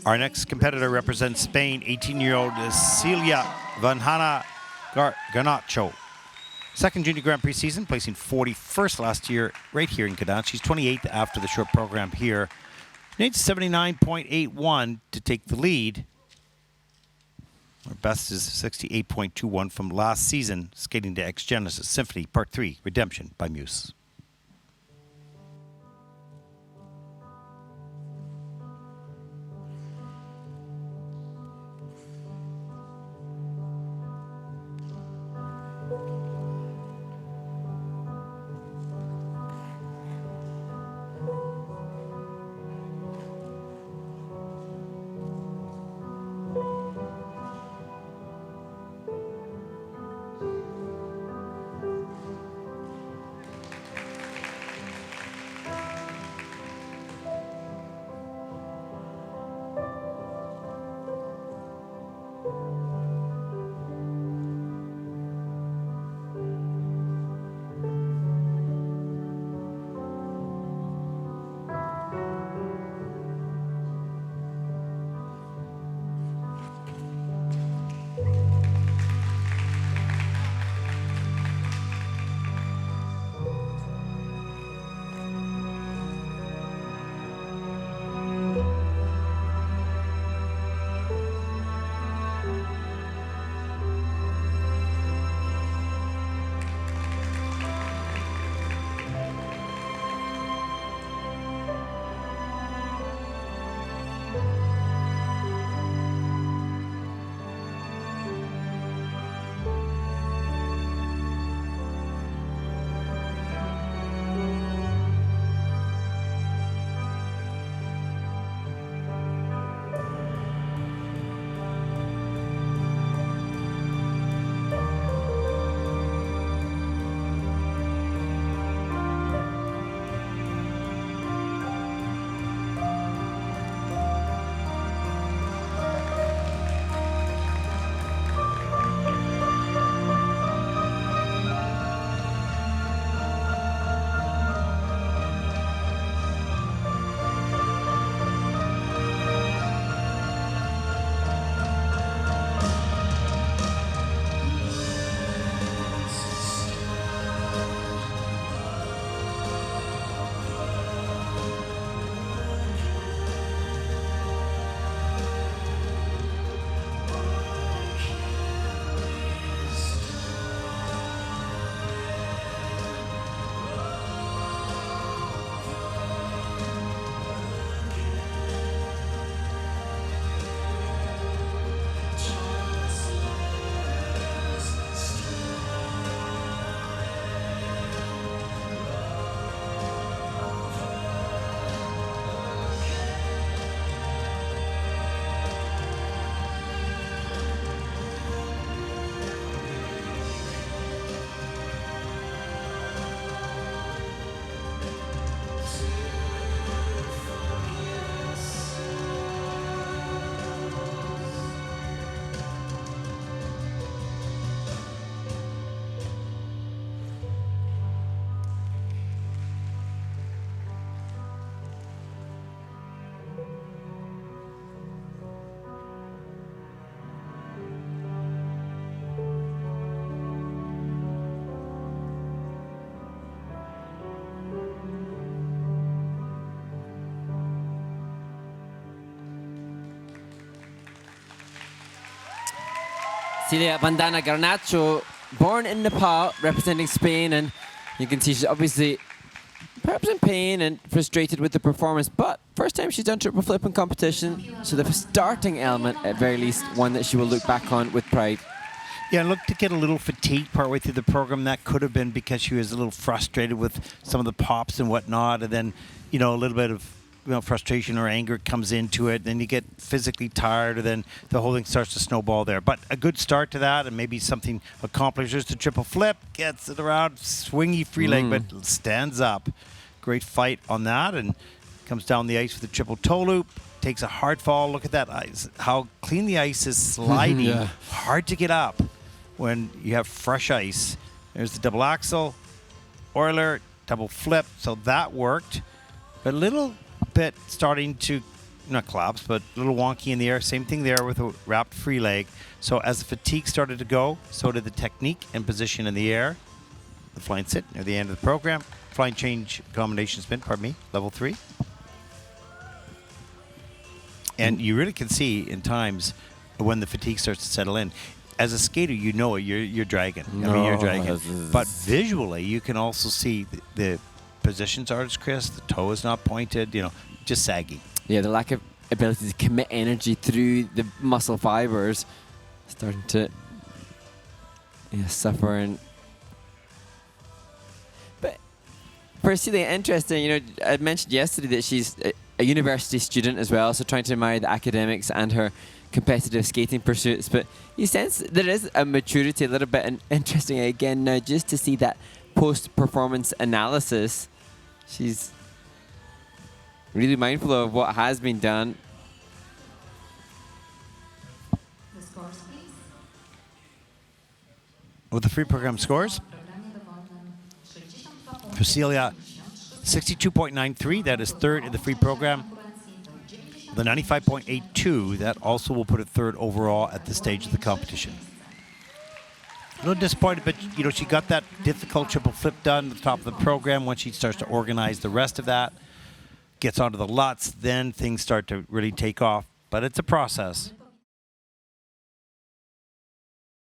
Our next competitor represents Spain, 18-year-old Celia Vandhana GARNACHO. Second Junior Grand Prix season, placing 41st last year right here in Gdansk. She's 28th after the short program here. Needs 79.81 to take the lead. Our best is 68.21 from last season, skating to Ex Genesis Symphony Part 3, Redemption by Muse. Celia Vandhana GARNACHO, born in Nepal, representing Spain, and you can see she's obviously perhaps in pain and frustrated with the performance, but first time she's done triple flip in competition, so the starting element, at very least, one that she will look back on with pride. Yeah, look to get a little fatigued partway through the program. That could have been because she was a little frustrated with some of the pops and whatnot, and then, you know, a little bit of frustration or anger comes into it, then you get physically tired, and then the whole thing starts to snowball there. But a good start to that, and maybe something accomplishes the triple flip, gets it around, swingy free leg, but stands up. Great fight on that, and comes down the ice with the triple toe loop, takes a hard fall. Look at that ice, how clean the ice is sliding. Yeah. Hard to get up when you have fresh ice. There's the double axel, Euler, double flip, so that worked. A little bit starting to not collapsed, but a little wonky in the air. Same thing there with a wrapped free leg. So as the fatigue started to go, so did the technique and position in the air. The flying sit near the end of the program. Flying change combination spin, pardon me, level 3. And you really can see in times when the fatigue starts to settle in. As a skater, you know it, you're dragging. I mean, you're dragging. But visually, you can also see the positions are as crisp, the toe is not pointed, just saggy. Yeah, the lack of ability to commit energy through the muscle fibers starting to suffer. And but for Celia, interesting, I mentioned yesterday that she's a university student as well, so trying to marry the academics and her competitive skating pursuits. But you sense there is a maturity a little bit, and interesting again now just to see that post-performance analysis. She's really mindful of what has been done. The scores, please. With the free program scores, for Celia, 62.93, that is third in the free program. The 95.82, that also will put it third overall at this stage of the competition. A little disappointed, but she got that difficult triple flip done at the top of the program. Once she starts to organize the rest of that, gets onto the Lutz, then things start to really take off. But it's a process.